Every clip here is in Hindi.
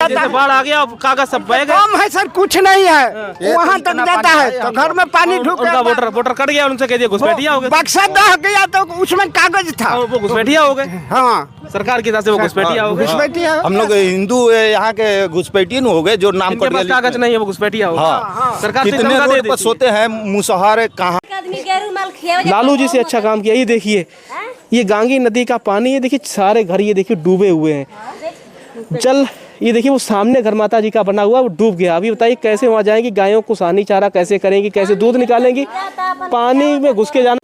जाता है। बाढ़ आ गया कागज सब बह गए। कम है सर, कुछ नहीं है, वहाँ तक जाता है तो घर में पानी ढुक उनका वोटर कट गया, उनसे कह दिया घुसपैठिया हो गए। बक्सा दह गया तो उसमें कागज था, वो घुसपैठिया हो गए। हाँ सरकार की तरफ से वो घुसपैठिया हो गए। घुसपैठिया हम लोग हिंदू यहाँ के घुसपैठिए हो गए, जो नाम इनके पास कागज नहीं है वो घुसपैठिया हो गए। हाँ। सरकार से कितने रोड पर सोते हैं मुसहर कहाँ। लालू जी से अच्छा काम किया। ये देखिए, ये गांगी नदी का पानी है, देखिए सारे घर ये देखिए डूबे हुए हैं। जल ये देखिए वो सामने घर माता जी का बना हुआ वो डूब गया। अभी बताइए कैसे वहाँ जाएंगी, गायों को सानी चारा कैसे करेंगी, कैसे दूध निकालेंगी, पानी में घुस के जाना।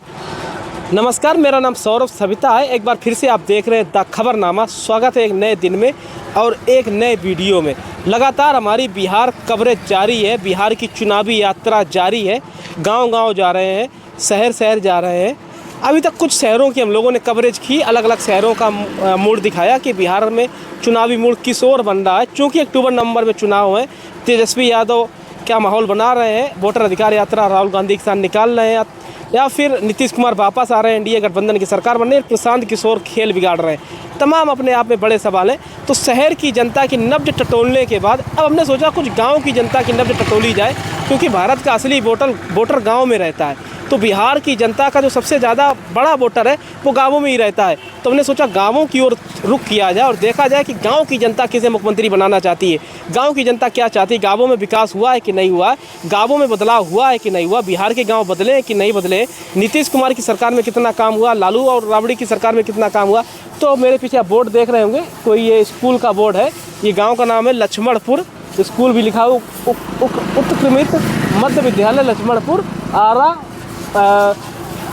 नमस्कार, मेरा नाम सौरभ सविता है। एक बार फिर से आप देख रहे हैं द खबरनामा। स्वागत है एक नए दिन में और एक नए वीडियो में। लगातार हमारी बिहार कवरेज जारी है, बिहार की चुनावी यात्रा जारी है। गांव-गांव जा रहे हैं, शहर जा रहे हैं। अभी तक कुछ शहरों की हम लोगों ने कवरेज की, अलग अलग शहरों का मूड दिखाया कि बिहार में चुनावी मूड किस ओर बन रहा है। चूँकि अक्टूबर नवंबर में चुनाव है, तेजस्वी यादव क्या माहौल बना रहे हैं, वोटर अधिकार यात्रा राहुल गांधी के साथ निकाल रहे हैं, या फिर नीतीश कुमार वापस आ रहे हैं, एनडीए गठबंधन की सरकार बनने, प्रशांत किशोर खेल बिगाड़ रहे हैं। तमाम अपने आप में बड़े सवाल हैं। तो शहर की जनता की नब्ज टटोलने के बाद अब हमने सोचा कुछ गांव की जनता की नब्ज टटोली जाए, क्योंकि भारत का असली वोटर गांव में रहता है। तो बिहार की जनता का जो सबसे ज़्यादा बड़ा वोटर है वो गाँवों में ही रहता है। तो हमने सोचा गाँवों की ओर रुख किया जाए और देखा जाए कि गाँव की जनता किसे मुख्यमंत्री बनाना चाहती है, गाँव की जनता क्या चाहती है, गाँवों में विकास हुआ है कि नहीं हुआ है, गाँवों में बदलाव हुआ है कि नहीं हुआ, बिहार के गाँव बदले कि नहीं बदले, नीतीश कुमार की सरकार में कितना काम हुआ, लालू और राबड़ी की सरकार में कितना काम हुआ। तो मेरे पीछे आप बोर्ड देख रहे होंगे, कोई ये स्कूल का बोर्ड है, ये गाँव का नाम है लक्ष्मणपुर, स्कूल भी लिखा हुआ उत्क्रमित मध्य विद्यालय लक्ष्मणपुर आरा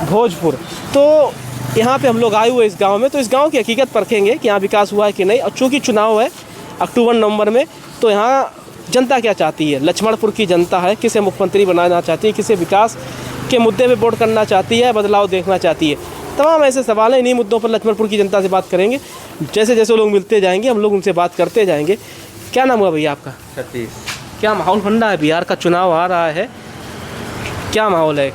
भोजपुर। तो यहाँ पे हम लोग आए हुए इस गांव में, तो इस गांव की हकीकत परखेंगे कि यहाँ विकास हुआ है कि नहीं। और चूँकि चुनाव है अक्टूबर नवंबर में, तो यहाँ जनता क्या चाहती है, लक्ष्मणपुर की जनता है किसे मुख्यमंत्री बनाना चाहती है, किसे विकास के मुद्दे पे वोट करना चाहती है, बदलाव देखना चाहती है। तमाम ऐसे सवाल हैं, इन्हीं मुद्दों पर लक्ष्मणपुर की जनता से बात करेंगे। जैसे जैसे लोग मिलते जाएंगे हम लोग उनसे बात करते जाएंगे। क्या नाम हुआ भैया आपका? सतीश। क्या माहौल बन रहा है, बिहार का चुनाव आ रहा है, क्या माहौल है?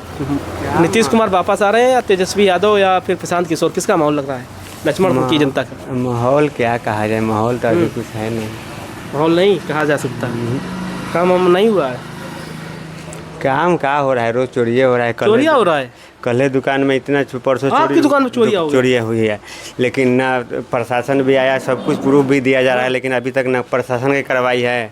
नीतीश कुमार वापस आ रहे हैं या तेजस्वी यादव या फिर प्रशांत किशोर, किसका माहौल लग रहा है लक्ष्मणपुर की जनता का? माहौल क्या कहा जाए, माहौल तो अभी कुछ है नहीं। माहौल नहीं कहा जा सकता, काम हम नहीं हुआ है। काम क्या हो रहा है, रोज चोरिया हो रहा है। चोरिया हो रहा है? कल दुकान में इतना परसों आपकी दुकान में चोरिया हुई है, लेकिन ना प्रशासन भी आया, सब कुछ प्रूफ भी दिया जा रहा है, लेकिन अभी तक ना प्रशासन की कार्रवाई है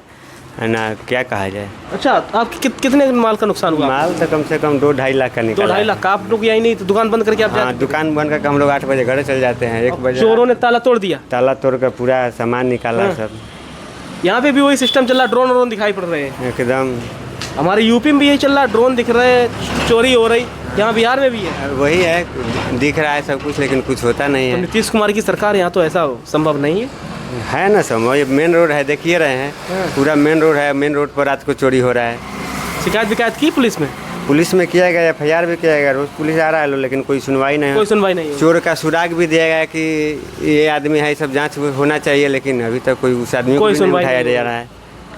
ना क्या कहा जाए। अच्छा, आप कितने माल का नुकसान हुआ? माल तो कम से कम 2-2.5 लाख का निकला। 2-2.5 लाख का? आप लोग यही नहीं तो दुकान बंद करके आप हाँ, दुकान बंद करके हम लोग 8 बजे घर चल जाते हैं। 1 बजे चोरों ने ताला तोड़ दिया? ताला तोड़ कर पूरा सामान निकाला सब। यहाँ पे भी वही सिस्टम चल रहा, ड्रोन दिखाई पड़ रहे हैं एकदम। हमारे यूपी में भी यही चल रहा, ड्रोन दिख रहे हैं, चोरी हो रही, यहाँ बिहार में भी है वही है, दिख रहा है सब कुछ, लेकिन कुछ होता नहीं है। तो नीतीश कुमार की सरकार यहाँ तो ऐसा संभव नहीं है ना। समझो ये मेन रोड है, देखिए रहे हैं, पूरा मेन रोड है, मेन रोड पर रात को चोरी हो रहा है। शिकायत की पुलिस में? पुलिस में किया गया, FIR भी किया गया, रोज पुलिस आ रहा है, लेकिन कोई सुनवाई नहीं। कोई सुनवाई नहीं। चोर का सुराग भी दिया गया कि ये आदमी है, सब जांच होना चाहिए, लेकिन अभी तक कोई उस आदमी को नहीं उठाया जा रहा है।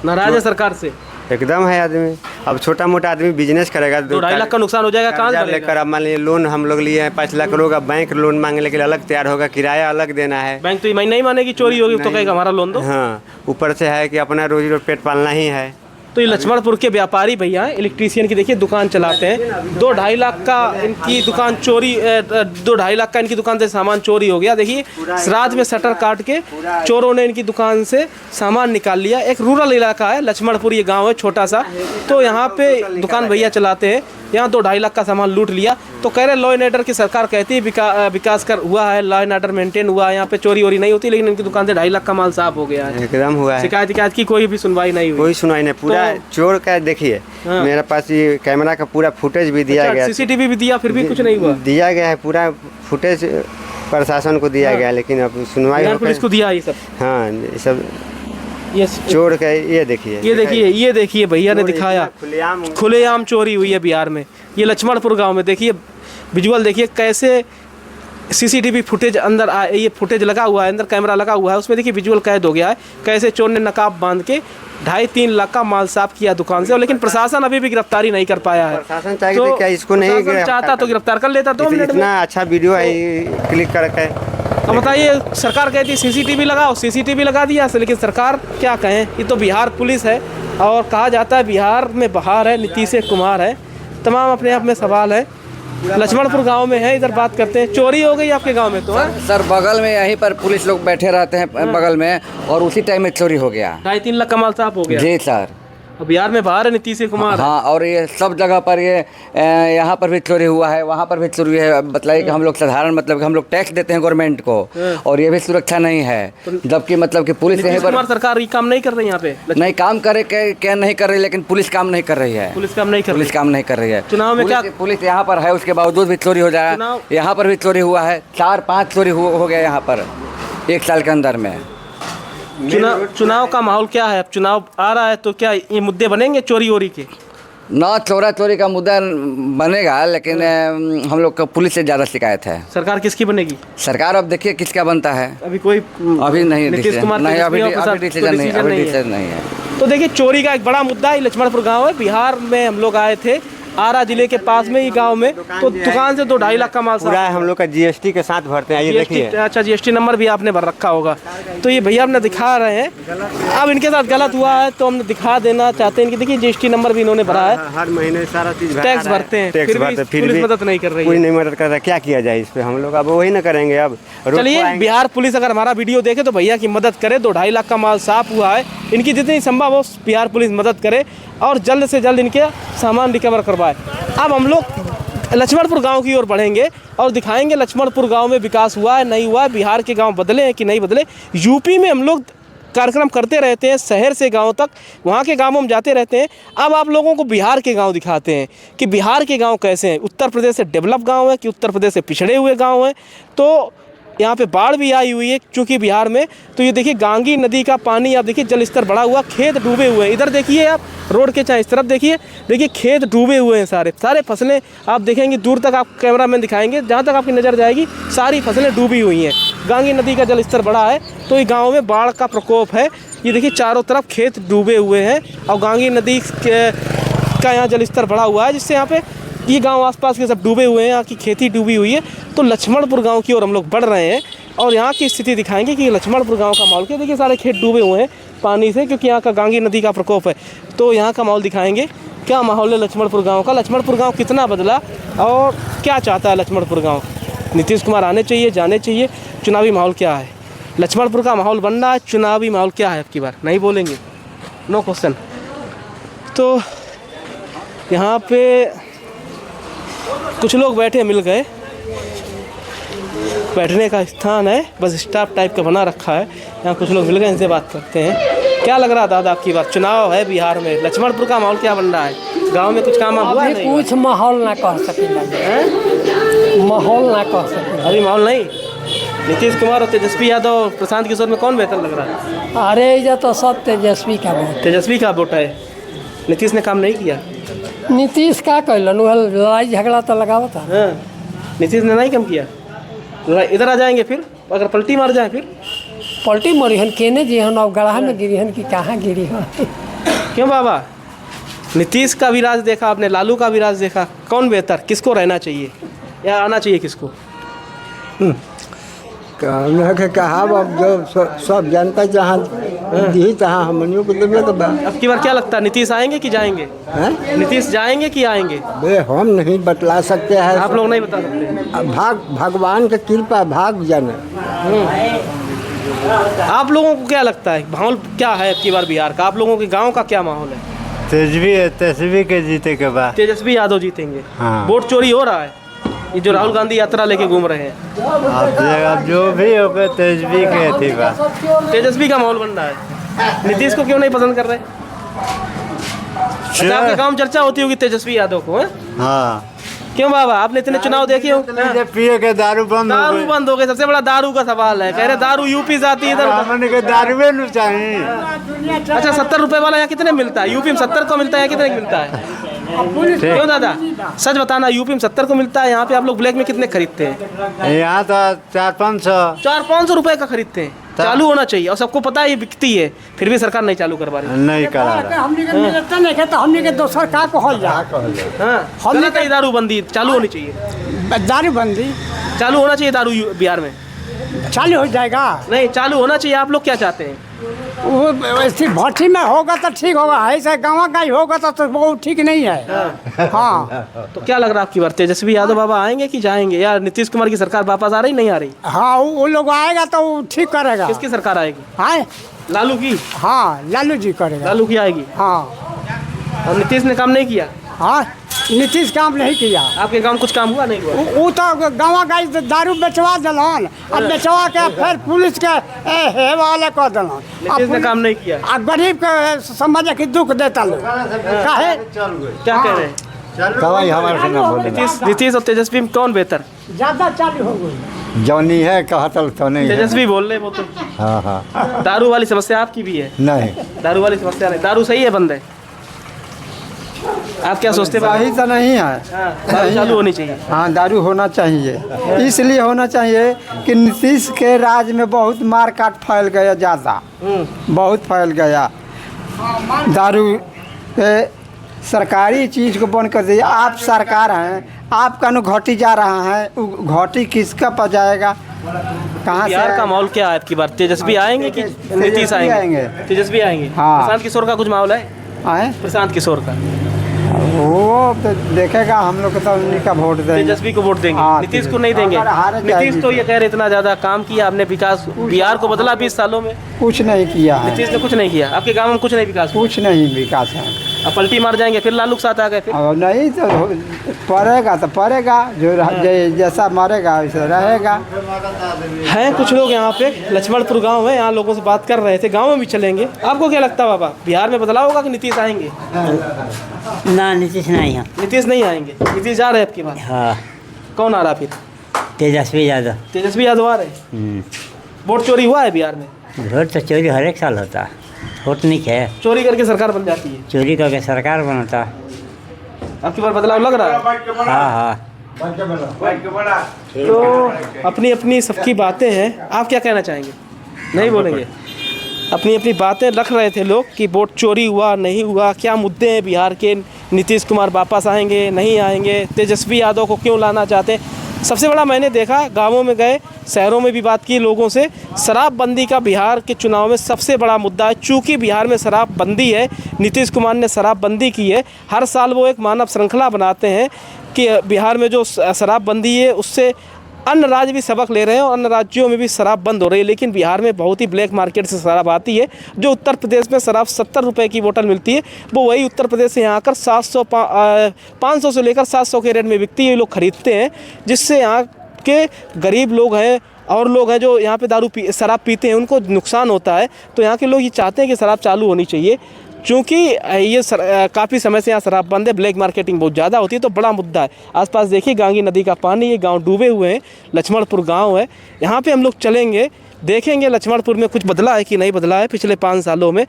नाराज है सरकार से एकदम है आदमी। अब छोटा मोटा आदमी बिजनेस करेगा, 2-2.5 लाख का नुकसान हो जाएगा, कहाँ लेकर। अब मान लीजिए लोन हम लोग लिए हैं 5 लाख का, बैंक लोन मांगने के लिए अलग तैयार होगा, किराया अलग देना है। बैंक तो नहीं मानेगी, चोरी होगी तो कहेगा हमारा लोन दो। हाँ, ऊपर से है कि अपना रोजी रोटी पेट पालना ही है। तो ये लक्ष्मणपुर के व्यापारी भैया हैं, इलेक्ट्रीशियन की देखिए दुकान चलाते हैं, 2-2.5 लाख का इनकी दुकान चोरी, 2-2.5 लाख का इनकी दुकान से सामान चोरी हो गया। देखिए श्राद्ध में शटर काट के चोरों ने इनकी दुकान से सामान निकाल लिया। एक रूरल इलाका है लक्ष्मणपुर, ये गांव है छोटा सा, तो यहाँ पे दुकान भैया चलाते हैं, यहाँ 2-2.5 लाख का सामान लूट लिया। तो कह रहे लॉ एंड ऑर्डर की सरकार कहती है विकास कर हुआ है, लॉ एंड ऑर्डर मेंटेन हुआ है, यहाँ पे चोरी वोरी नहीं होती, लेकिन इनकी दुकान से 2.5 लाख का माल साफ हो गया है। एकदम हुआ है। शिकायत की कोई भी सुनवाई नहीं हुई? कोई सुनवाई नहीं। पूरा चोर का देखिए, मेरे पास ये कैमरा का पूरा फुटेज भी दिया गया, CCTV भी दिया, फिर भी कुछ नहीं हुआ? दिया गया है, पूरा फुटेज प्रशासन को दिया गया, लेकिन अब सुनवाई पुलिस को दिया ये सब। हाँ, ये सब चोर का ये देखिए भैया ने दिखाया, खुलेआम चोरी हुई है बिहार में। ये लक्ष्मणपुर गांव में देखिए विजुअल, देखिए कैसे CCTV फुटेज अंदर ये फुटेज लगा हुआ है, अंदर कैमरा लगा हुआ है, उसमें देखिए विजुअल कैद हो गया है कैसे चोर ने नकाब बांध के 2.5-3 लाख का माल साफ किया दुकान से, लेकिन प्रशासन अभी भी गिरफ्तारी नहीं कर पाया है। प्रशासन चाहिए तो क्या इसको नहीं चाहता तो गिरफ्तार कर लेता। 2 मिनट में इतना अच्छा वीडियो है, क्लिक करके। अब बताइए, सरकार कहती है सीसीटीवी लगाओ, सीसीटीवी लगा दिया, लेकिन सरकार क्या कहें, ये तो बिहार पुलिस है और कहा जाता है बिहार में बहार है, नीतीश कुमार है, तमाम अपने आप में सवाल है। लक्ष्मणपुर गांव में है, इधर बात करते हैं। चोरी हो गई आपके गांव में तो है? सर बगल में यहीं पर पुलिस लोग बैठे रहते हैं बगल में, और उसी टाइम में चोरी हो गया। 2.5-3 लाख का माल साफ हो गया जी सर। अब बिहार में बाहर है नीतीश कुमार। हाँ, और ये सब जगह पर ये यहाँ पर भी चोरी हुआ है, वहाँ पर भी चोरी है। बताइए कि हम लोग साधारण मतलब कि हम लोग टैक्स देते हैं गवर्नमेंट को, और ये भी सुरक्षा नहीं है, जबकि मतलब कि पुलिस यहीं पर। कुमार सरकार ये काम नहीं कर रही यहाँ पे? नहीं काम करे क्या नहीं कर रही, लेकिन पुलिस काम नहीं कर रही है। पुलिस काम नहीं कर रही है। चुनाव में क्या पुलिस यहाँ पर है, उसके बावजूद भी चोरी हो जाए। यहाँ पर भी चोरी हुआ है, 4-5 चोरी हो गया यहाँ पर 1 साल के अंदर में। चुनाव का माहौल क्या है? अब चुनाव आ रहा है तो क्या ये मुद्दे बनेंगे चोरी वोरी के? ना चोरी का मुद्दा बनेगा, लेकिन हम लोग को पुलिस से ज़्यादा शिकायत है। सरकार किसकी बनेगी? सरकार अब देखिए किसका बनता है, अभी कोई अभी नहीं डिसीजन नहीं है। तो देखिए, चोरी का एक बड़ा मुद्दा है। लक्ष्मणपुर गांव है, बिहार में हम लोग आए थे, आरा जिले के पास में ही गांव में, तो दुकान से 2-2.5 लाख का माल पूरा हम लोग का जीएसटी के साथ भरते हैं। ये देखिए, अच्छा जीएसटी नंबर भी आपने भर रखा होगा। तो ये भैया हमने दिखा रहे हैं, अब इनके साथ गलत हुआ है तो हमने दिखा देना चाहते हैं कि देखिए जीएसटी नंबर भी इन्होंने भरा है, हर महीने सारा चीज टैक्स भरते हैं, फिर भी मदद नहीं कर रही है। कोई नहीं मदद कर रहा, क्या किया जाए इस पे? हम लोग अब वही ना करेंगे। अब चलिए, बिहार पुलिस अगर हमारा वीडियो देखे तो भैया की मदद करे। 2-2.5 लाख का माल साफ हुआ है, इनकी जितनी संभव हो बिहार पुलिस मदद करे और जल्द से जल्द इनके सामान रिकवर करवाए। अब हम लोग लक्ष्मणपुर गांव की ओर बढ़ेंगे और दिखाएंगे लक्ष्मणपुर गांव में विकास हुआ है नहीं हुआ है, बिहार के गांव बदले हैं कि नहीं बदले। यूपी में हम लोग कार्यक्रम करते रहते हैं, शहर से गांव तक, वहाँ के गांवों में जाते रहते हैं। अब आप लोगों को बिहार के गांव दिखाते हैं कि बिहार के गांव कैसे हैं, उत्तर प्रदेश से डेवलप गांव है कि उत्तर प्रदेश से पिछड़े हुए गांव हैं। तो यहाँ पे बाढ़ भी आई हुई है चूँकि बिहार में, तो ये देखिए गांगी नदी का पानी, आप देखिए जल स्तर बढ़ा हुआ, खेत डूबे हुए हैं। इधर देखिए आप रोड के चाहे इस तरफ देखिए खेत डूबे हुए हैं, सारे फसलें आप देखेंगे, दूर तक आप कैमरा मैन दिखाएंगे, जहाँ तक आपकी नज़र जाएगी सारी फसलें डूबी हुई हैं। गांगी नदी का जल स्तर बढ़ा है तो ये गाँव में बाढ़ का प्रकोप है। ये देखिए चारों तरफ खेत डूबे हुए हैं और गांगी नदी का यहाँ जल स्तर बढ़ा हुआ है, जिससे यहाँ पे ये गांव आसपास के सब डूबे हुए हैं, यहाँ की खेती डूबी हुई है। तो लक्ष्मणपुर गांव की ओर हम लोग बढ़ रहे हैं और यहाँ की स्थिति दिखाएंगे कि लक्ष्मणपुर गांव का माहौल क्या। देखिए सारे खेत डूबे हुए हैं पानी से, क्योंकि यहाँ का गांगी नदी का प्रकोप है। तो यहाँ का माहौल दिखाएंगे, क्या माहौल है लक्ष्मणपुर गाँव का, लक्ष्मणपुर गाँव कितना बदला और क्या चाहता है लक्ष्मणपुर गाँव। नीतीश कुमार आने चाहिए, जाने चाहिए। चुनावी माहौल क्या है, लक्ष्मणपुर का माहौल बन रहा है, चुनावी माहौल क्या है आपकी बार, नहीं बोलेंगे, नो क्वेश्चन। तो यहाँ पे कुछ लोग बैठे मिल गए, बैठने का स्थान है, बस स्टाफ टाइप का बना रखा है। यहाँ कुछ लोग मिल गए, इनसे बात करते हैं। क्या लग रहा दादा आपकी बार, चुनाव है बिहार में, लक्ष्मणपुर का माहौल क्या बन रहा है, गांव में कुछ काम हुआ नहीं? कुछ माहौल ना कह सके, माहौल ना कह सके, अभी माहौल नहीं। नीतीश कुमार और तेजस्वी यादव, प्रशांत किशोर में कौन बेहतर लग रहा है? अरे ये तो सब तेजस्वी का वोट, तेजस्वी का वोट है। नीतीश ने काम नहीं किया। नीतीश का कैलन, लड़ाई झगड़ा तो लगावा था। हाँ, नीतीश ने नहीं काम किया। इधर आ जाएंगे फिर, अगर पलटी मार जाए फिर पलटी मरी हन केने जी हन, अब गढ़ा में गिरी हन कि कहाँ गिरी हन। क्यों बाबा, नीतीश का भी राज देखा आपने, लालू का भी राज देखा, कौन बेहतर, किसको रहना चाहिए या आना चाहिए किसको? कहना के कहा अब जो सब जनता जहाँ दी तहाँ हमनियों को देवे के बा। अब की बार क्या लगता है, नीतीश आएंगे कि जाएंगे? नीतीश जाएंगे कि आएंगे? बे हम नहीं बतला सकते हैं, आप लोग नहीं बता सकते। भगवान की कृपा, भाग जाने। आप लोगों को क्या लगता है माहौल क्या है अब की बार बिहार का, आप लोगों के गाँव का क्या माहौल है? तेजस्वी के जीते के बाद तेजस्वी यादव जीतेंगे। हाँ। वोट चोरी हो रहा है, ये जो राहुल गांधी यात्रा लेके घूम रहे हैं। अब जो भी हो गए तेजस्वी के थी बात, तेजस्वी का माहौल बन रहा है। नीतीश को क्यों नहीं पसंद कर रहे? अच्छा, आपके गाँव में चर्चा होती होगी तेजस्वी यादव को, है? हाँ। क्यों बाबा, आपने इतने चुनाव देखे हो? पिए के दारू बंद हो गए, सबसे बड़ा दारू का सवाल है। कह रहे दारू यूपी से आती है इधर, दारू नहीं चाहिए। अच्छा, 70 रुपए वाला यहाँ कितने मिलता है? यूपी में 70 को मिलता है, कितने मिलता है? क्यों दादा, सच बताना, यूपी में 70 को मिलता है, यहाँ पे आप लोग ब्लैक में कितने खरीदते हैं? यहाँ तो 400-500 रुपए का खरीदते हैं। चालू होना चाहिए, और सबको पता है ये बिकती है, फिर भी सरकार नहीं चालू करवा रही। नहीं करा रहा। हमने के दोसर का कहल जा। हाँ, दारू बंदी चालू होनी चाहिए, दारू बंदी चालू होना चाहिए दारू बिहार में। चालू हो जाएगा। नहीं, चालू होना चाहिए। आप लोग क्या चाहते हैं? वो वैसे भट्टी में होगा तो ठीक होगा, ऐसे गाँव का ही होगा तो वो ठीक नहीं है। हाँ तो क्या लग रहा है आपकी बार, तेजस्वी यादव बाबा आएंगे कि जाएंगे, या नीतीश कुमार की सरकार वापस आ रही नहीं आ रही? हाँ, वो लोग आएगा तो वो ठीक करेगा। किसकी सरकार आएगी? हाँ लालू की? हाँ, लालू जी करेगा। लालू की आएगी। हाँ और नीतीश ने काम नहीं किया? हाँ, नीतीश काम नहीं किया। आपके गांव कुछ काम हुआ नहीं हुआ? वो तो गाँव गाई दारू बेचवा दिलन, अब बेचवा के फिर पुलिस के हवाले कर दिलन। नीतीश ने काम नहीं किया। अब गरीब के समझ के दुख देता लोग काहे? क्या कह रहे हैं? दवाई हमारे से ना बोले नीतीश और तेजस्वी में कौन बेहतर? ज्यादा चालू हो गई। जौनी है कहा तो नहीं है। तेजस्वी बोल रहे वो तो। हाँ हाँ। दारू वाली समस्या आपकी भी है? नहीं, दारू वाली समस्या नहीं। दारू सही है, बंद है? आप क्या सोचते हैं? सही तो नहीं है। हाँ, दारू चालू होनी चाहिए। हाँ, दारू होना चाहिए, इसलिए होना चाहिए कि नीतीश के राज में बहुत मार काट फैल गया, ज़्यादा बहुत फैल गया। दारू सरकारी चीज़ को बंद कर दिए। आप सरकार हैं, आपका नु घटी जा रहा है, घटी किसका पर जाएगा, कहाँ से? बिहार का माहौल क्या है आपकी बार? तेजस्वी आएंगे कि नीतीश आएंगे? तेजस्वी आएंगे। हाँ। प्रशांत किशोर का कुछ माहौल है? आए प्रशांत किशोर का? वो तो देखेगा, हम लोग तो उन्हीं का वोट देंगे। तेजस्वी को वोट देंगे, हाँ, नीतीश को नहीं देंगे। अगर हारे जाएगी नीतीश तो ये कह रहे इतना ज्यादा काम किया आपने, विकास बिहार को बदला 20 सालों में। कुछ नहीं किया है, नीतीश ने कुछ नहीं किया। आपके गांव में कुछ नहीं विकास हुआ? कुछ नहीं विकास है। अब पलटी मार जाएंगे फिर, लालू के साथ आ गए फिर। और नहीं तो पड़ेगा तो पड़ेगा, जो जैसा मरेगा वैसा रहेगा। हैं कुछ लोग यहाँ पे, लक्ष्मणपुर गांव है, यहाँ लोगों से बात कर रहे थे। गांव में भी चलेंगे। आपको क्या लगता है बाबा, बिहार में बदलाव होगा कि नीतीश आएंगे? ना, नीतीश नहीं है। नीतीश नहीं आएंगे। नीतीश जा रहे हैं आपकी बात? हाँ, कौन आ रहा फिर? तेजस्वी यादव। तेजस्वी यादव आ रहे हैं। वोट चोरी हुआ है बिहार में? वोट तो चोरी हर एक साल होता है, वोट नहीं है। चोरी करके सरकार बन जाती है। चोरी करके सरकार बनता। आपकी बार बदलाव लग रहा है? हाँ हाँ। तो अपनी अपनी सबकी बातें हैं। आप क्या कहना चाहेंगे? नहीं बोलेंगे? अपनी अपनी बातें रख रहे थे लोग कि वोट चोरी हुआ नहीं हुआ, क्या मुद्दे हैं बिहार के, नीतीश कुमार वापस आएंगे नहीं आएंगे, तेजस्वी यादव को क्यों लाना चाहते हैं। सबसे बड़ा मैंने देखा, गांवों में गए, शहरों में भी बात की लोगों से, शराबबंदी का बिहार के चुनाव में सबसे बड़ा मुद्दा है। चूँकि बिहार में शराबबंदी है, नीतीश कुमार ने शराबबंदी की है। हर साल वो एक मानव श्रृंखला बनाते हैं कि बिहार में जो शराबबंदी है उससे अन्य राज्य भी सबक ले रहे हैं और अन्य राज्यों में भी शराब बंद हो रही है। लेकिन बिहार में बहुत ही ब्लैक मार्केट से शराब आती है। जो उत्तर प्रदेश में शराब 70 रुपये की बोतल मिलती है, वो वही उत्तर प्रदेश से यहाँ आकर 500 से लेकर 700 के रेट में बिकती है। ये लोग खरीदते हैं, जिससे यहाँ के गरीब लोग हैं और लोग हैं जो यहाँ पे शराब पीते हैं, उनको नुकसान होता है। तो यहाँ के लोग ये चाहते हैं कि शराब चालू होनी चाहिए। चूँकि ये काफ़ी समय से यहाँ शराब बंद है, ब्लैक मार्केटिंग बहुत ज़्यादा होती है, तो बड़ा मुद्दा है। आसपास देखिए गांगी नदी का पानी, ये गांव डूबे हुए हैं। लक्ष्मणपुर गांव है, यहाँ पे हम लोग चलेंगे, देखेंगे लक्ष्मणपुर में कुछ बदला है कि नहीं बदला है पिछले 5 सालों में।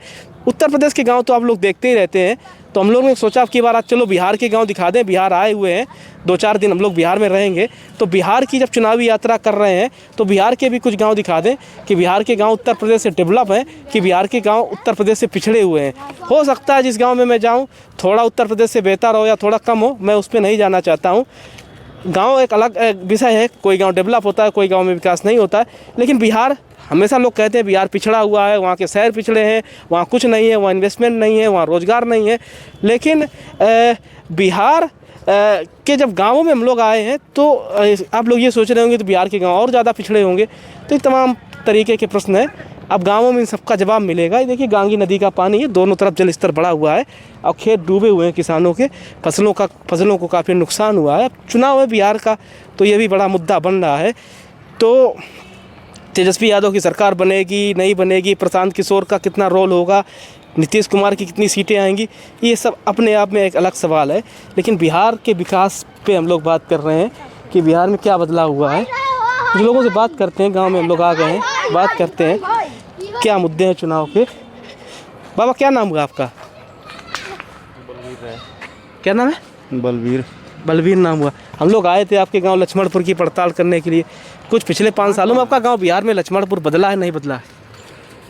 उत्तर प्रदेश के गांव तो आप लोग देखते ही रहते हैं, तो हम लोग ने सोचा कि बार आज चलो बिहार के गांव दिखा दें। बिहार आए हुए हैं, 2-4 दिन हम लोग बिहार में रहेंगे, तो बिहार की जब चुनावी यात्रा कर रहे हैं तो बिहार के भी कुछ गांव दिखा दें कि बिहार के गांव उत्तर प्रदेश से डेवलप हैं कि बिहार के गांव उत्तर प्रदेश से पिछड़े हुए हैं। हो सकता है जिस गाँव में मैं जाऊँ थोड़ा उत्तर प्रदेश से बेहतर हो या थोड़ा कम हो, मैं उस पर नहीं जाना चाहता हूँ। गाँव एक अलग विषय है, कोई गाँव डेवलप होता है, कोई गाँव में विकास नहीं होता है। लेकिन बिहार, हमेशा लोग कहते हैं बिहार पिछड़ा हुआ है, वहाँ के शहर पिछड़े हैं, वहाँ कुछ नहीं है, वहाँ इन्वेस्टमेंट नहीं है, वहाँ रोज़गार नहीं है। लेकिन बिहार के जब गाँवों में हम लोग आए हैं तो आप लोग ये सोच रहे होंगे तो बिहार के गाँव और ज़्यादा पिछड़े होंगे। तो ये तमाम तरीके के प्रश्न हैं। अब गाँवों में इन सबका जवाब मिलेगा। ये देखिए गांगी नदी का पानी है, दोनों तरफ जल स्तर बढ़ा हुआ है और खेत डूबे हुए हैं किसानों के, फसलों को काफ़ी नुकसान हुआ है। चुनाव है बिहार का, तो ये भी बड़ा मुद्दा बन रहा है। तो तेजस्वी यादव की सरकार बनेगी नहीं बनेगी, प्रशांत किशोर का कितना रोल होगा, नीतीश कुमार की कितनी सीटें आएंगी, ये सब अपने आप में एक अलग सवाल है। लेकिन बिहार के विकास पे हम लोग बात कर रहे हैं कि बिहार में क्या बदलाव हुआ है। कुछ लोगों से बात करते हैं, गांव में हम लोग आ गए हैं, बात करते हैं क्या मुद्दे हैं चुनाव के। बाबा क्या नाम हुआ आपका? क्या नाम है? बलवीर नाम हुआ। हम लोग आए थे आपके गांव लक्ष्मणपुर की पड़ताल करने के लिए। कुछ पिछले 5 सालों में आपका गांव बिहार में लक्ष्मणपुर बदला है नहीं बदला है?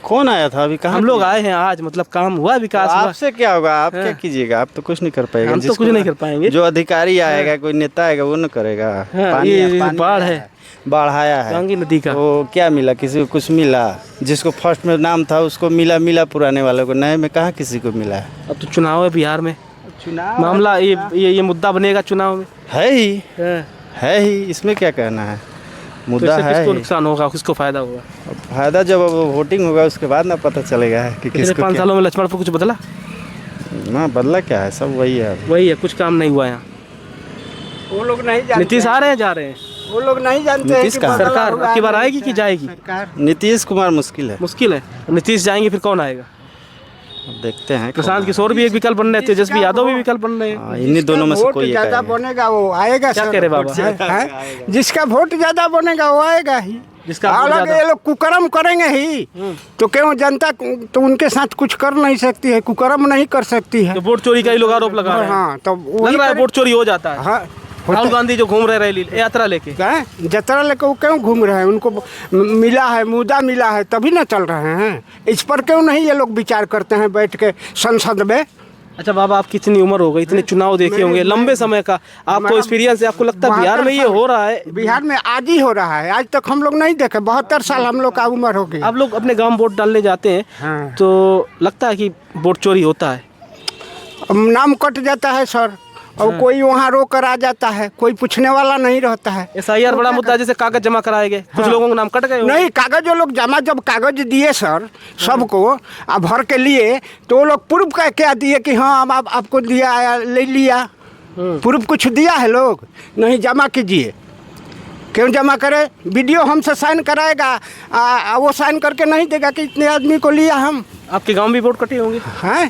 कौन आया था अभी? कहाँ हम लोग आए हैं आज, मतलब काम हुआ, विकास हुआ। आपसे क्या होगा? आप क्या कीजिएगा? आप तो कुछ नहीं कर पाएंगे। हम तो कुछ नहीं कर पाएंगे। जो अधिकारी आएगा, कोई नेता आएगा, वो न करेगा। ये बाढ़ है, बाढ़ आया है गांगी नदी का। वो क्या मिला? किसी को कुछ मिला? जिसको फर्स्ट में नाम था उसको मिला, पुराने वालों को, नए में कहाँ किसी को मिला है? अब तो चुनाव है बिहार में, मामला ये मुद्दा बनेगा चुनाव में। है ही, इसमें क्या कहना है? मुद्दा तो है। किसको नुकसान होगा, किसको फायदा होगा? फायदा जब वोटिंग होगा उसके बाद ना पता चलेगा कि पिछले किसको 5 सालों में लक्ष्मणपुर कुछ बदला? ना बदला क्या है, सब वही है। वही है, कुछ काम नहीं हुआ यहाँ। वो लोग नहीं जानते, नीतीश आ रहे हैं, जा रहे हैं? वो लोग नहीं जानते हैं नीतीश कि कहाँ? बदला सरकार होगा, अब की बार आएगी कि जाएगी? नीतीश कुमार मुश्किल है। मुश्किल है। नीतीश जाएंगे फिर कौन आएगा? अब देखते हैं। प्रशांत किशोर भी एक विकल्प बन रहे हैं, तेजस्वी यादव भी विकल्प बन रहे हैं। इन्हीं दोनों में से वोट कोई एक ज्यादा आएगा। बनेगा वो आएगा। क्या सर, कह रहे बाबा? हैं? जिसका वोट ज्यादा बनेगा वो आएगा ही। जिसका वोट हालांकि ज्यादा- ये लोग कुकर्म करेंगे ही, तो क्यों जनता तो उनके साथ कुछ कर नहीं सकती है, कुकर्म नहीं कर सकती है। तो वोट चोरी का ही लोग आरोप लगा रहे हैं। हाँ, तो लग रहा है वोट चोरी हो जाता है। हाँ, राहुल गांधी जो घूम रहे रैली यात्रा लेके, जतरा लेकर वो क्यों घूम रहे हैं? उनको मिला है, मुद्दा मिला है, तभी ना चल रहे हैं। इस पर क्यों नहीं ये लोग विचार करते हैं बैठ के संसद में? अच्छा बाबा, आप कितनी उम्र हो गई, इतने चुनाव देखे होंगे लंबे समय का, आपको एक्सपीरियंस है, आपको लगता है बिहार में ये हो रहा है? बिहार में आज ही हो रहा है, आज तक हम लोग नहीं देखे। 72 साल हम लोग का उम्र हो गई। आप लोग अपने गांव में वोट डालने जाते हैं, हाँ। तो लगता है कि वोट चोरी होता है? नाम कट जाता है सर, और कोई वहाँ रोक कर आ जाता है, कोई पूछने वाला नहीं रहता है। SIR बड़ा मुद्दा है, जैसे कागज जमा कराए गए, कुछ लोगों के नाम कट गए होंगे। नहीं, कागज वो लोग जमा जब कागज दिए सर सबको, आप भर के लिए, तो वो लोग प्रूफ का क्या दिए कि हाँ हम आपको दिया, ले लिया? प्रूफ कुछ दिया है? लोग नहीं जमा कीजिए। क्यों जमा करे? वीडियो हमसे साइन कराएगा, वो साइन करके नहीं देगा कि इतने आदमी को लिया हम। आपके गांव भी वोट कटे होंगे? हैं?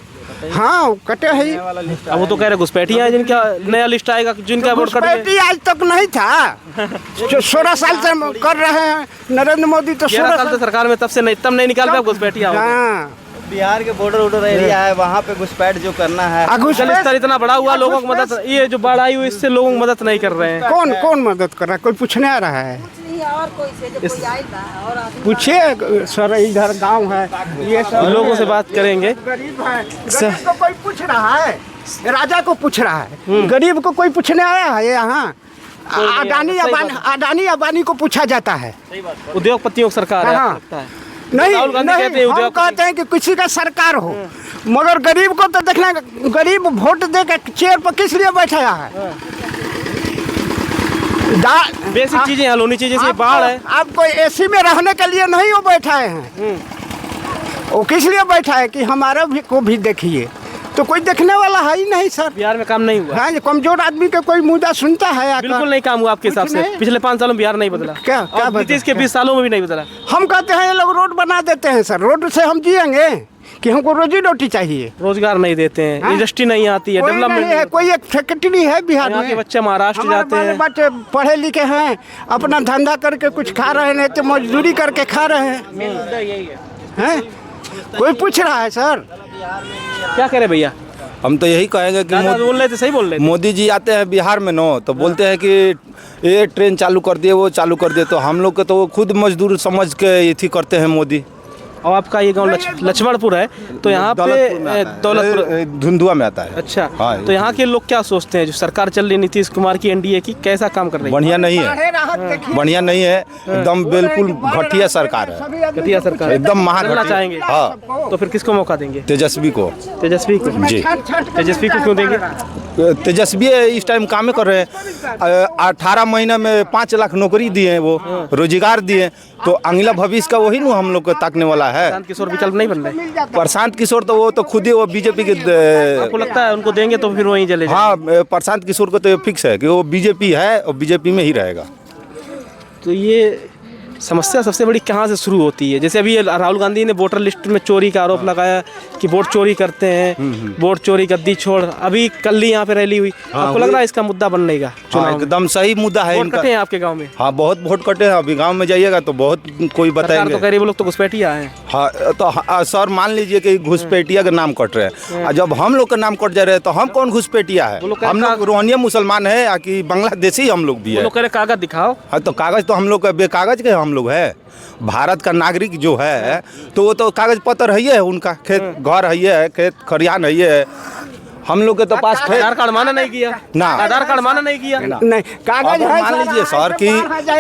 हाँ, कटे है। अब वो तो कह रहे घुसपैठिया है, जिनका नया लिस्ट आएगा, जिनका वोट कट गए। आज तक नहीं था, जो 16 साल से कर रहे हैं नरेंद्र मोदी, तो 11 साल से सरकार में, तब से नहीं, तब नहीं निकाल पाए घुसपैठिया। हाँ, बिहार के बॉर्डर एरिया है, वहाँ पे घुसपैठ जो करना है। जल स्तर इतना बड़ा हुआ, लोगों की मदद, ये जो बाढ़ आई हुई, इससे लोगों की मदद नहीं कर रहे हैं। कौन मदद कर रहा है? कोई पूछने आ रहा है? पूछिए सर, इधर गांव है, ये सब लोगों से बात करेंगे। गरीब है, गरीब को कोई पूछ रहा है? राजा को पूछ रहा है, गरीब को कोई पूछने आया है? यहाँ अडानी अबानी को पूछा जाता है। उद्योगपतियों की सरकार है, हाँ। लगता है। नहीं, राहुल गांधी नहीं, कहते हैं हम उद्योगपति। कहते हैं कि किसी का सरकार हो, मगर गरीब को तो देखना, गरीब वोट दे के चेयर पर किस लिए बैठाया है? बेसिक चीजें हल होनी चाहिए, जैसे बाढ़ है। आप कोई एसी में रहने के लिए नहीं वो बैठाए हैं, वो किस लिए बैठा है कि हमारा भी को भी देखिए? तो कोई देखने वाला है ही नहीं सर। बिहार में काम नहीं हुआ। हाँ, कमजोर आदमी का कोई मुद्दा सुनता है आकर? बिल्कुल नहीं काम हुआ आपके हिसाब से। नहीं। पिछले 5 सालों में बिहार नहीं बदला। क्या और नीतीश के 20 सालों में भी नहीं बदला। हम कहते हैं ये लोग रोड बना देते हैं सर, रोड से हम जिएंगे कि हमको रोजी रोटी चाहिए? रोजगार नहीं देते हैं, हाँ? इंडस्ट्री नहीं आती है, कोई नहीं है, डेवलपमेंट। कोई एक फैक्ट्री है बिहार यहाँ में? के बच्चे महाराष्ट्र हमारे जाते बाल हैं। बच्चे पढ़े लिखे हैं, अपना धंधा करके कुछ खा रहे हैं, नहीं तो मजदूरी करके खा रहे हैं। कोई पूछ रहा है सर? क्या करे भैया? हम तो यही कहेंगे कि बोल रहे थे, सही बोल रहे थे। मोदी जी आते हैं बिहार में नो, तो बोलते हैं कि ये ट्रेन चालू कर दिए, वो चालू कर दिए, तो हम लोग को तो वो खुद मजदूर समझ के ये करते हैं मोदी। और आपका ये गांव लक्ष्मणपुर है, तो यहाँ पे दौलतपुर धुंधुआ में आता है। अच्छा, हाँ। तो यहाँ के लोग क्या सोचते हैं, जो सरकार चल रही नीतीश कुमार की एनडीए की, कैसा काम कर रही है? बढ़िया नहीं है, बढ़िया नहीं है, एकदम बिल्कुल घटिया सरकार है, घटिया सरकार, एकदम बदलना महाघटिया। चाहेंगे। हाँ, तो फिर किसको मौका देंगे? तेजस्वी को। तेजस्वी को? जी, तेजस्वी को क्यों देंगे? तेजस्वी इस टाइम काम कर रहे हैं। 18 महीना में 5 लाख नौकरी दिए हैं, वो रोजगार दिए, तो अगला भविष्य का वही हम लोग को ताकने वाला है। प्रशांत किशोर विकल्प नहीं बन रहे? प्रशांत किशोर तो वो तो खुद ही वो बीजेपी के आपको लगता है उनको देंगे तो फिर वहीं चले जाएंगे? हाँ, प्रशांत किशोर को तो ये फिक्स है कि वो बीजेपी है और बीजेपी में ही रहेगा। तो ये समस्या सबसे बड़ी कहाँ से शुरू होती है? जैसे अभी राहुल गांधी ने वोटर लिस्ट में चोरी का आरोप लगाया कि वोट चोरी करते हैं, वोट चोरी गद्दी छोड़, अभी कल ही यहाँ पे रैली हुई। आपको लग रहा है इसका मुद्दा बनने का हाँ, चुनाव में? एकदम सही मुद्दा है वोट इनका। कटे हैं आपके गांव में? हाँ, बहुत वोट कटे हैं। अभी गांव में जाइएगा तो बहुत कोई सरकार बताएंगे। तो कह रही वो लोग तो घुसपैठिया हैं। हाँ, तो सर मान लीजिए कि घुसपैठिया का नाम कट रहे हैं, और जब हम लोग का नाम कट जा रहे हैं तो हम कौन घुसपैठिया है? वो लोग हम लोग रोहनिया मुसलमान है या कि बांग्लादेशी हम लोग भी वो है। लोग कह रहे कागज दिखाओ। हाँ, तो कागज तो हम लोग का बेकागज के हम हम लोग है। भारत का नागरिक जो है तो वो तो कागज पत्र है उनका, खेत घर है, खेत खरियान है। हम लोग के तो पास आधार कार्ड माना नहीं किया ना, आधार कार्ड माना नहीं किया नहीं कागज अब है मान लीजिए सर कि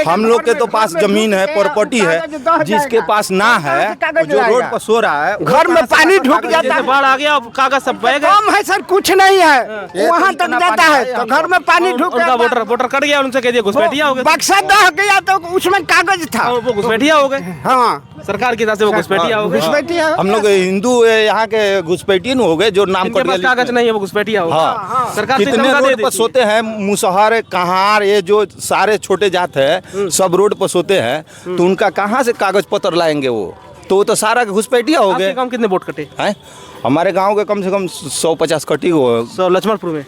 हम लोग के तो पास जमीन है, प्रॉपर्टी है, जिसके पास ना है जो रोड पर सो रहा है घर में पानी ढुक जाता जैसे है। बाढ़ आ गया अब कागज सब बह गए कम है सर, कुछ नहीं है, वहाँ तक जाता है तो घर में पानी ढुक उनका जाता है। वोटर कट गया, उनसे कह दिया घुसपैठिया हो गए बक्सा दह गया तो उसमें कागज था। और वो घुसपैठिया हो गए, हाँ सरकार की तरफ से वो घुसपैठिया हो गए। घुसपैठिया हम लोग हिंदू यहाँ के घुसपैठी हो गए जो नाम जिनके पास कागज नहीं है वो घुसपैठिया हो गए। हाँ, सरकार से कितने धमका दे रोड पर देती। सोते हैं, मुसहर, कहार, ये जो सारे छोटे जात है सब रोड पर सोते हैं, तो उनका कहाँ से कागज पत्र लाएंगे वो तो सारा घुसपैठिया हो आपके गए गांव कितने वोट कटे? हैं। हमारे गांव के कम से कम 150 कटी हो सो लक्ष्मणपुर में,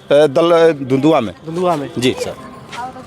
धुंधुआ में। धुंधुआ में। जी सर।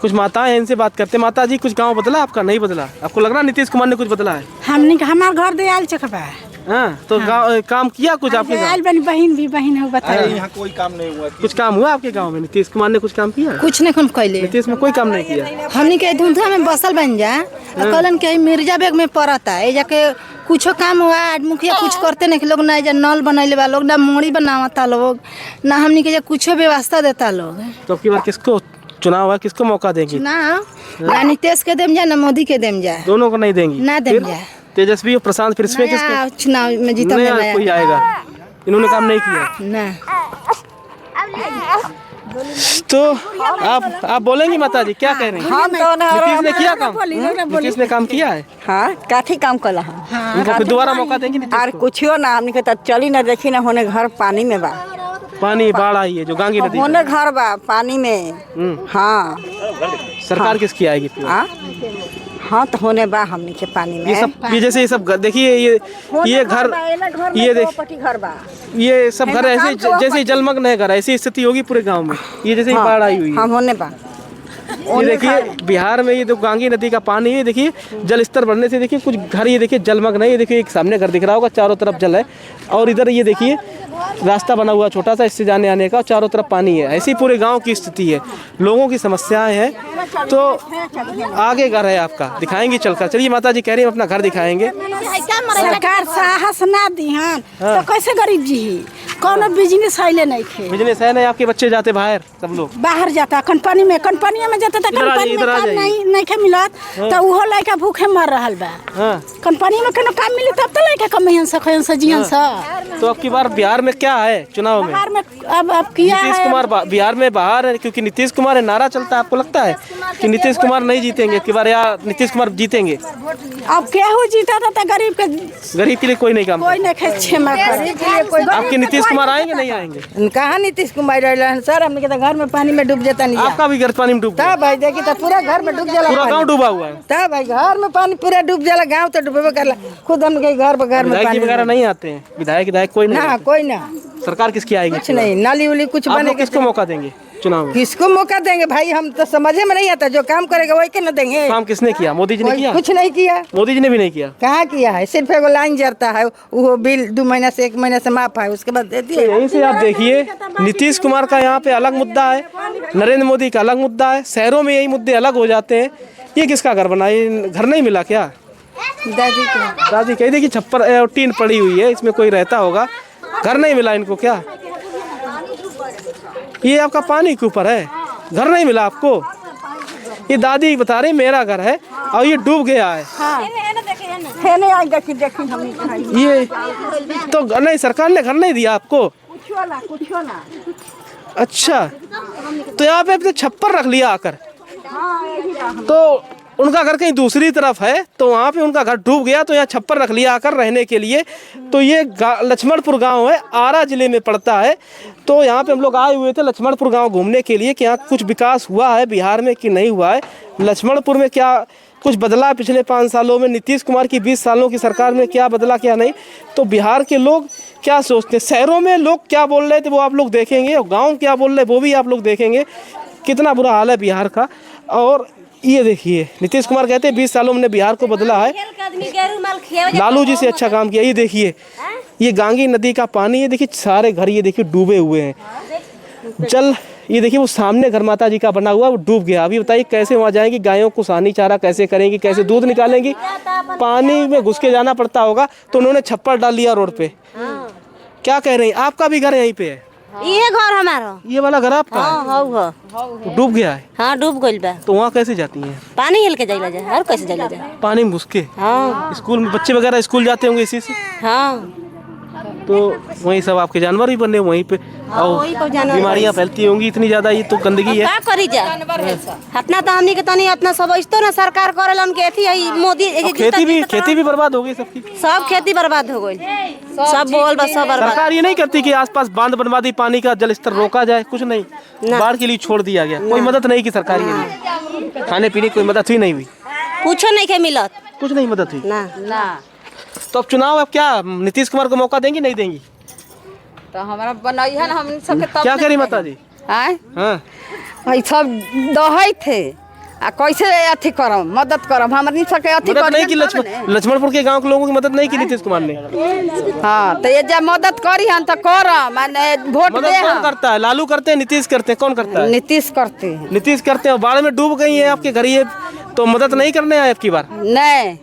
कुछ माताएं हैं, इनसे बात करते। माता जी कुछ गांव बदला आपका? नहीं बदला? आपको लग रहा नीतीश कुमार ने कुछ बदला है? हमने हमार घर दयाल चकबा है। हाँ, तो गाँव काम किया कुछ आपके गाँव? दयाल बनी बहन भी बहन हो बताया। यहाँ कोई काम नहीं हुआ। कुछ काम हुआ आपके गांव में? नीतीश कुमार ने कुछ काम किया? कुछ नहीं हम कैले। नीतीश में कोई काम नहीं किया। हमनी के धुंधुआ में बसल बन जा कहलन के मिर्जा बेग में पड़ता है जाके कुछो काम हुआ, मुखिया कुछ करते नहीं लोग, ना जा नल बनैले बा लोग, ना मोड़ी बनावता लोग, ना हमनी के कुछो व्यवस्था देता लोग। तो अब की बार किसको चुनाव है, किसको मौका देंगे? ना नीतीश के देम जा ना मोदी के देम जा, दोनों को नहीं देंगी? ना देम जा। तेजस्वी और प्रशांत फिर इसमें किसको? चुनाव में जीता नया कोई आएगा? इन्होंने काम नहीं किया ना। तो आप बोलेंगी माता जी, क्या कह रहे हैं? नीतीश ने किया काम? नीतीश ने काम किया है? हाँ काठी काम कला उनको फिर दोबारा मौका देंगे नीतीश और को? कुछ ना हमने के चली ना देखी ना होने घर पानी में बा, पानी बाढ़ आई है जो गांगी नदी में। होने घर बा पानी में। हाँ सरकार किसकी आएगी फिर? हाँ तो होने बा हमने के पानी में। ये सब ये जैसे ये सब देखिए ये घर ये देख घर बा, ये सब घर ऐसे जैसे ही जलमग्न है घर, ऐसी स्थिति होगी पूरे गांव में। ये जैसे ही बाढ़ आई हुई है। हम होने बा ये देखिए बिहार में ये जो गांगी नदी का पानी है, देखिए जल स्तर बढ़ने से देखिए कुछ घर ये देखिए जलमग्न है। ये देखिए एक सामने घर दिख रहा होगा, चारों तरफ जल है, और इधर ये देखिए रास्ता बना हुआ छोटा सा इससे जाने आने का, चारों तरफ पानी है। ऐसी पूरे गांव की स्थिति है, लोगों की समस्याएं हैं। तो आगे घर है आपका, दिखाएंगे चलकर। चलिए माता जी कह रही है अपना घर दिखाएंगे। सरकार साहस ना दिहन तो कैसे गरीब जी ही कोनो बिजनेस है नहीं खे। बिजनेस है नहीं? आपके बच्चे जाते बाहर, सब लोग बाहर जाता कंपनी में जाता था, कंपनी में काम नहीं खे मिलत तो उहो लड़का भूखे मर रहल बा। कंपनी में कोनो काम मिली तब तो लड़का कमैन सखैन से जियन सा। तो अब की बार बिहार में क्या है चुनाव में? बिहार में अब किया है नीतीश कुमार बिहार में बाहर है, क्योंकि नीतीश कुमार है नारा चलता है। आपको लगता है कि नीतीश कुमार नहीं जीतेंगे की बार, या नीतीश कुमार जीतेंगे? अब केहू जीता था तो गरीब के लिए कोई नहीं काम। कोई नहीं खे। आपके नीतीश कुमार आएंगे नहीं आएंगे? कहाँ नीतीश कुमार रहे सर, हमने के घर में पानी में डूब जाता नहीं। आपका भी घर पानी में डूब गया? भाई देखी तो पूरा घर में डूब जाला, पूरा गांव डूबा हुआ है। तब भाई घर में पानी पूरा डूब जाला, गांव तो डूबे करला, खुद हम के घर में विधायक वगैरह नहीं आते हैं? विधायक कोई नहीं? ना कोई ना। सरकार किसकी आएगी? कुछ नहीं, नाली उली कुछ आप बने। लोग किसको मौका देंगे चुनाव में? किसको मौका देंगे भाई, हम तो समझे में नहीं आता, जो काम करेगा वही के न देंगे। काम किसने किया? मोदी जी ने किया? कुछ नहीं किया, मोदी जी ने भी नहीं किया। कहाँ किया है? सिर्फ एगो लाइन जरता है, वो बिल 2 महीना से 1 महीना से माफ है, उसके बाद देती है। यहीं से आप देखिए नीतीश कुमार का यहाँ पे अलग मुद्दा है, नरेंद्र मोदी का अलग मुद्दा है, शहरों में यही मुद्दे अलग हो जाते हैं। ये किसका घर बना? ये घर नहीं मिला क्या? दादी कही देखिए छप्पर टीन पड़ी हुई है, इसमें कोई रहता होगा, घर नहीं मिला इनको क्या? ये आपका पानी के ऊपर है, घर नहीं मिला आपको? ये दादी बता रही मेरा घर है और ये डूब गया है। ये तो नहीं, सरकार ने घर नहीं दिया आपको? अच्छा, तो यहाँ पे अपने छप्पर रख लिया आकर, तो उनका घर कहीं दूसरी तरफ है, तो वहाँ पे उनका घर डूब गया, तो यहाँ छप्पर रख लिया आकर रहने के लिए। तो ये लक्ष्मणपुर गांव है, आरा जिले में पड़ता है। तो यहाँ पे हम लोग आए हुए थे लक्ष्मणपुर गांव घूमने के लिए कि यहाँ कुछ विकास हुआ है बिहार में कि नहीं हुआ है, लक्ष्मणपुर में क्या कुछ बदला पिछले 5 सालों में, नीतीश कुमार की 20 सालों की सरकार में क्या बदला क्या नहीं। तो बिहार के लोग क्या सोचते हैं, शहरों में लोग क्या बोल रहे थे वो आप लोग देखेंगे, और गाँव क्या बोल रहे वो भी आप लोग देखेंगे। कितना बुरा हाल है बिहार का। और ये देखिए नीतीश कुमार कहते हैं 20 सालों में बिहार को बदला है, लालू जी से अच्छा काम किया। ये देखिए ये गांगी नदी का पानी, ये देखिए सारे घर ये देखिए डूबे हुए हैं, ये देखिए वो सामने घर माता जी का बना हुआ वो डूब गया। अभी बताइए कैसे वहाँ जाएंगी, गायों को सानी चारा कैसे करेंगी, कैसे दूध निकालेंगी, पानी में घुस के जाना पड़ता होगा। तो उन्होंने छप्पर डाल लिया रोड पे। क्या कह रही हैं, आपका भी घर यहीं पे है? ये घर हमारा, ये वाला घर आपका? हाँ, डूब गया है? हाँ डूब गइल बा। तो वहाँ कैसे जाती हैं? पानी हिल के जाइला जाए और कैसे जाइला जाए? पानी में घुस के? हाँ। स्कूल में बच्चे वगैरह स्कूल जाते होंगे इसी से? हाँ। तो वहीं सब आपके जानवर भी बने वहीं पे, और बीमारियां फैलती होंगी इतनी ज्यादा, ये तो गंदगी है। क्या करी जा अपना तो हमनी के तनी अपना सब इस्तो ना सरकार करेलन के थी मोदी खेती भी बर्बाद हो गई सबकी, सब खेती बर्बाद हो गई, सब बोल बस सब बर्बाद। सरकार ये नहीं करती कि आसपास बांध बनवा दी, पानी का जल स्तर रोका जाए, कुछ नहीं, बाढ़ के लिए छोड़ दिया गया, कोई मदद नहीं की सरकार की, खाने पीने की कोई मदद हुई नहीं हुई, कुछ नहीं के मिलत, कुछ नहीं मदद हुई ना। तो अब चुनाव अब क्या नीतीश कुमार को मौका देंगी नहीं देंगी? तो हमारा बनाई हम सबके तब क्या करी माता जी? आए हाँ भाई सब दहे थे आ कैसे अथी करम मदद करम हमनी सबके अथी मदद नहीं की, लक्ष्मणपुर के गांव के लोगों की मदद नहीं की नीतीश कुमार ने। हाँ तो ये जब मदद करी हम तो करम माने वोट मदद दे कौन हम। करता है? लालू करते हैं, नीतीश करते हैं, कौन करता है? नीतीश करते हैं। नीतीश करते हैं। बाढ़ में डूब गई है आपके घर, ये तो मदद नहीं करने आए आपकी बार? नहीं,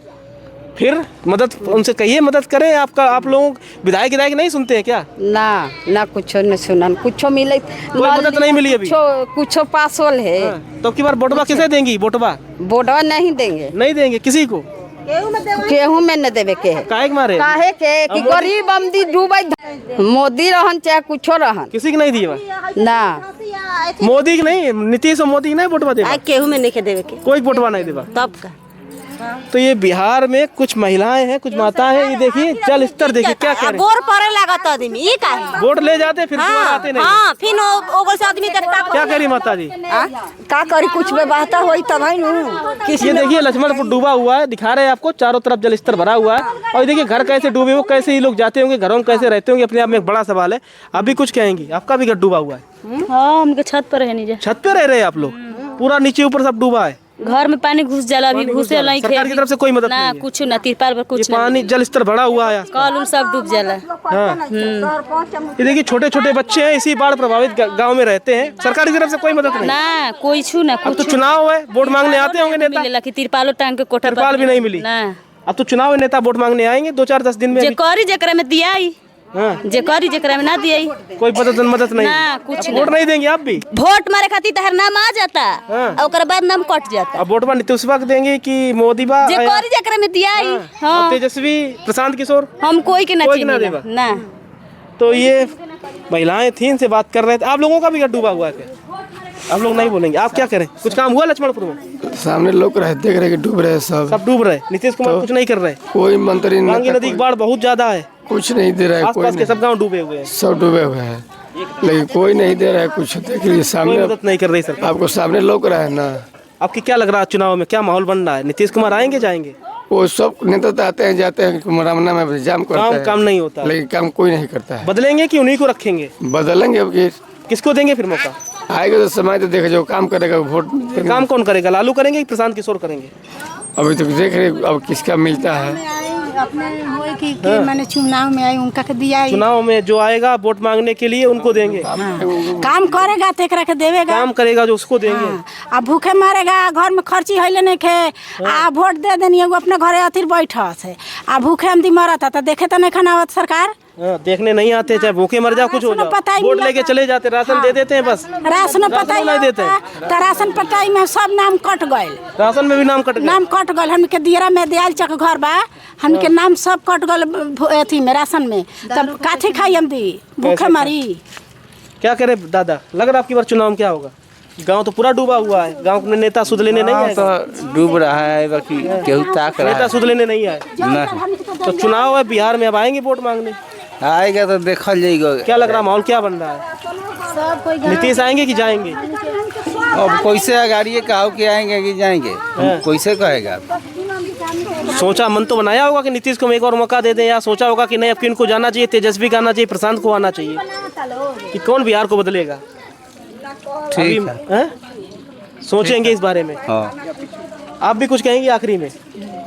फिर मदद उनसे कहिए मदद करें। आपका आप लोग विधायक नहीं सुनते हैं क्या? ना कुछ नहीं सुनन, कुछ मिले कोई मदद नहीं मिली अभी? कुछ पास होल है। तो की बार वोटवा किसे देंगी? वोटवा नहीं देंगे, नहीं देंगे किसी को, केहू में न देवे के काहे मारे? काहे के कि गरीब आमदी डूबे, मोदी रहन चाहे कुछो रहन, किसी के नहीं दिए ना मोदी की नहीं, नीतीश और मोदी की नहीं वोटवा देगा, केहू में नहीं के देवे के, कोई वोटवा नहीं देगा तब का। तो ये बिहार में कुछ महिलाएं हैं, कुछ माताएं हैं, ये देखिए जल स्तर देखिए क्या कह रहे हैं। बोर पड़े लागत आदमी, ये का है? वोट ले जाते फिर दोबारा आते नहीं। हाँ, फिर ओगल से आदमी देखता। क्या कह रही माता जी? का करी कुछ व्यवस्था होई तब है नु। ये देखिए लक्ष्मणपुर डूबा हुआ है, दिखा रहे हैं आपको, चारों तरफ जल स्तर भरा हुआ है। और देखिए घर कैसे डूबे हुए, कैसे ये लोग जाते होंगे, घरों में कैसे रहते होंगे, अपने आप में एक बड़ा सवाल है। अभी कुछ कहेंगी? आपका भी घर डूबा हुआ है? हाँ, हमके छत पर है नीचे। छत पे रह रहे हैं आप लोग? पूरा नीचे ऊपर सब डूबा है? घर में पानी घुस जाला, अभी घुसे नहीं। सरकार की तरफ से कोई मदद नहीं है? कुछ ना, तिरपाल पर कुछ पानी जल स्तर बढ़ा हुआ है, कल उन सब डूब जाला। हाँ। ये देखिए छोटे छोटे बच्चे हैं, इसी बाढ़ प्रभावित गांव में रहते हैं, सरकार की तरफ से कोई मदद नहीं ना, कोई छू ना। अब तो चुनाव है, वोट मांगने आते होंगे नेता, तिरपालो टांग के कोठा, तिरपाल भी नहीं मिली। अब तो चुनाव है, नेता वोट मांगने आएंगे 2-4-10 दिन में। जेकरी जेकरा में दिया जेकरी जेकरा में ना दिया कोई मदद नहीं ना, कुछ वोट नहीं देंगे आप भी? वोट मारे खातिर तहर नाम आ जाता और ओकर बाद नाम कट जाता। अब वोटवा नीतीशवा के देंगे कि मोदी बा? जेकरी जेकरा में दिया हाँ। तेजस्वी, प्रशांत किशोर, हम कोई के ना देगा ना। तो ये महिलाएं थी, इनसे बात कर रहे थे। आप लोगों का भी घर डूबा हुआ है क्या? आप लोग नहीं बोलेंगे, आप क्या करें? कुछ काम हुआ लक्ष्मणपुर में? सामने लोग रहे, देख रहे कि डूब रहे, सब डूब रहे। नीतीश कुमार कुछ नहीं कर रहे? कोई मंत्री नहीं, गांगी नदी की बाढ़ बहुत ज्यादा है, कुछ नहीं दे रहा है। आसपास के सब गांव डूबे हुए हैं, सब डूबे हुए हैं, लेकिन कोई नहीं दे रहा है कुछ। देख लीजिए सामने, मदद नहीं कर रही सरकार, आपको सामने लोग रहा है ना। आपकी क्या लग रहा है चुनाव में क्या माहौल बन रहा है? नीतीश कुमार आएंगे जाएंगे? वो सब नेता तो आते हैं जाते हैं, रामना में जाम करते हैं, काम नहीं होता, लेकिन काम कोई नहीं करता है। बदलेंगे कि उन्हीं को रखेंगे? बदलेंगे। अब किसको देंगे फिर मौका? आएगा तो समय तो देखे, जो काम करेगा वोट। काम कौन करेगा? लालू करेंगे कि प्रशांत किशोर करेंगे? अभी तो देख रहे अब किसका मिलता है। अपने होए कि मैंने चुनाव में आई उनका के दिया, चुनाव में जो आएगा वोट मांगने के लिए उनको देंगे। काम करेगा तो एकरा के देवेगा, काम करेगा जो उसको देंगे। अब भूखे मारेगा, घर में खर्ची होइले नहीं खे, आ वोट दे देनी एगो अपने घरे अथी बैठा से, आ भूखे हम दी मरता तो देखे तो नहीं खनावत सरकार। देखने नहीं आते, चाहे भूखे मर जाओ कुछ हो जाओ, वोट लेके चले जाते, राशन दे देते हैं बस। राशन पता ही नहीं देते, तो राशन पटाई में सब नाम कट गए, राशन में भी नाम कट गए। हमके दियरा में दयाल चक घर बा, हमके नाम सब कट गए अथी में, राशन में। तब काठी खाई हम दी, भूखे मरी। क्या करे दादा, लग रहा आपकी बार चुनाव में क्या होगा? गांव तो पूरा डूबा हुआ है, गांव में नेता सुध लेने नहीं आए। तो डूब रहा है, बाकी केहू ताक रहा है, नेता सुध लेने नहीं आए। तो चुनाव है बिहार में, अब आएंगे वोट मांगने? आएगा तो देखा जाएगा। क्या लग रहा माहौल क्या बन रहा है? नीतीश आएंगे कि जाएंगे? अब कैसे गाड़ी कहो कि आएंगे कि जाएंगे, कैसे कहेगा? सोचा, मन तो बनाया होगा कि नीतीश को एक और मौका दे दें, या सोचा होगा कि नहीं अब किनको जाना चाहिए, तेजस्वी को आना चाहिए, प्रशांत को आना चाहिए, कि कौन बिहार को बदलेगा? ठीक है, सोचेंगे इस बारे में। हाँ। आप भी कुछ कहेंगे आखिरी में?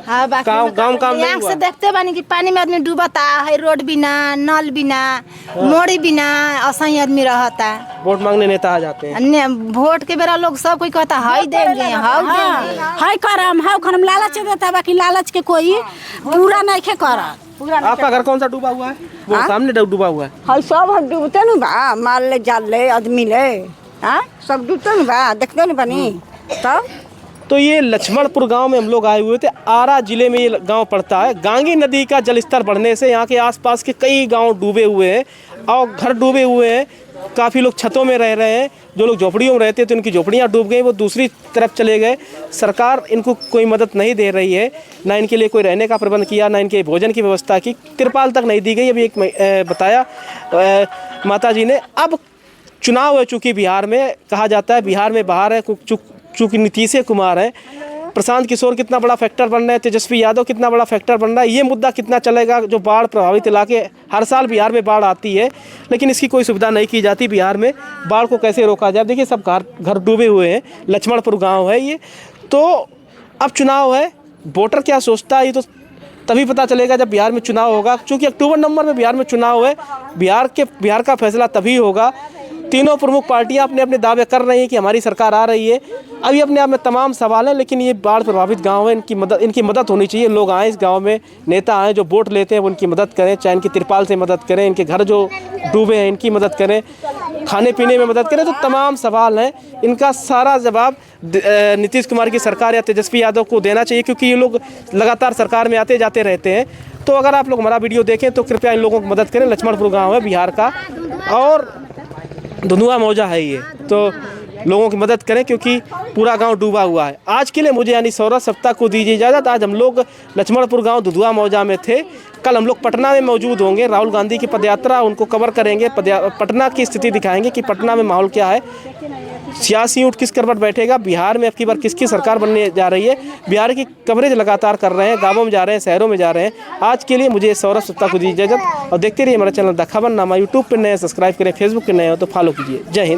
हाँ बाकी काम नहीं आँख हुआ। से देखते बानी कि पानी में आदमी डूबता है, रोड बिना, नल बिना, मोड़ी बिना, ऐसा ही आदमी रहता। वोट मांगने नेता आ जाते हैं। वोट के बेरा लोग सब कोई कहता हाई देंगे, हाउ देंगे, हाय करम हाउ खनम लालच देता, बाकी लालच के कोई पूरा नहीं खे करा। आपका घर कौन सा डूबा हुआ है? वो सामने डूबा हुआ है। हाँ सब डूबते न बा, माल ले जाल ले आदमी ले, हाँ सब डूबते न बा, देखते न बनी तब। तो ये लक्ष्मणपुर गांव में हम लोग आए हुए थे। आरा जिले में ये गांव पड़ता है। गांगी नदी का जलस्तर बढ़ने से यहाँ के आसपास के कई गांव डूबे हुए हैं और घर डूबे हुए हैं। काफ़ी लोग छतों में रह रहे हैं। जो लोग झोपड़ियों में रहते थे उनकी झोपड़ियाँ डूब गई, वो दूसरी तरफ चले गए। सरकार इनको कोई मदद नहीं दे रही है, ना इनके लिए कोई रहने का प्रबंध किया, ना इनके भोजन की व्यवस्था की, तिरपाल तक नहीं दी गई। अभी एक बताया माता जी ने। अब चुनाव है, चूँकि बिहार में कहा जाता है बिहार में बाहर है, चूँकि नीतीश कुमार है, प्रशांत किशोर कितना बड़ा फैक्टर बन रहे हैं, तेजस्वी यादव कितना बड़ा फैक्टर बन रहा है, ये मुद्दा कितना चलेगा। जो बाढ़ प्रभावित इलाके, हर साल बिहार में बाढ़ आती है लेकिन इसकी कोई सुविधा नहीं की जाती। बिहार में बाढ़ को कैसे रोका जाए? देखिए सब घर डूबे हुए हैं। लक्ष्मणपुर गांव है ये। तो अब चुनाव है, वोटर क्या सोचता है ये तो तभी पता चलेगा जब बिहार में चुनाव होगा। क्योंकि अक्टूबर नवंबर में बिहार में चुनाव है। बिहार का फैसला तभी होगा। तीनों प्रमुख पार्टियां अपने अपने दावे कर रही हैं कि हमारी सरकार आ रही है। अभी अपने आप में तमाम सवाल हैं, लेकिन ये बाढ़ प्रभावित गांव है, इनकी मदद होनी चाहिए। लोग आएँ इस गांव में, नेता आएँ जो वोट लेते हैं वो उनकी मदद करें, चाहे इनकी तिरपाल से मदद करें, इनके घर जो डूबे हैं इनकी मदद करें, खाने पीने में मदद करें। तो तमाम सवाल हैं, इनका सारा जवाब नीतीश कुमार की सरकार या तेजस्वी यादव को देना चाहिए, क्योंकि ये लोग लगातार सरकार में आते जाते रहते हैं। तो अगर आप लोग हमारा वीडियो देखें तो कृपया इन लोगों की मदद करें। लक्ष्मणपुर गाँव है बिहार का और धुंधुआ मौजा है ये, तो लोगों की मदद करें क्योंकि पूरा गांव डूबा हुआ है। आज के लिए मुझे यानी सौरभ सप्ताह को दीजिए इजाज़त। आज हम लोग लक्ष्मणपुर गांव धुंधुआ मौजा में थे। कल हम लोग पटना में मौजूद होंगे। राहुल गांधी की पदयात्रा उनको कवर करेंगे, पटना की स्थिति दिखाएंगे कि पटना में माहौल क्या है, सियासी ऊँट किस करवट बैठेगा, बिहार में अब की बार किसकी सरकार बनने जा रही है। बिहार की कवरेज लगातार कर रहे हैं, गाँवों में जा रहे हैं, शहरों में जा रहे हैं। आज के लिए मुझे सौरभ सप्ताह को दीजिए इजाज़त और देखते रहिए हमारा चैनल द खबरनामा। यूट्यूब पर नए सब्सक्राइब करें, फेसबुक पर नए हो तो फॉलो कीजिए। जय हिंद।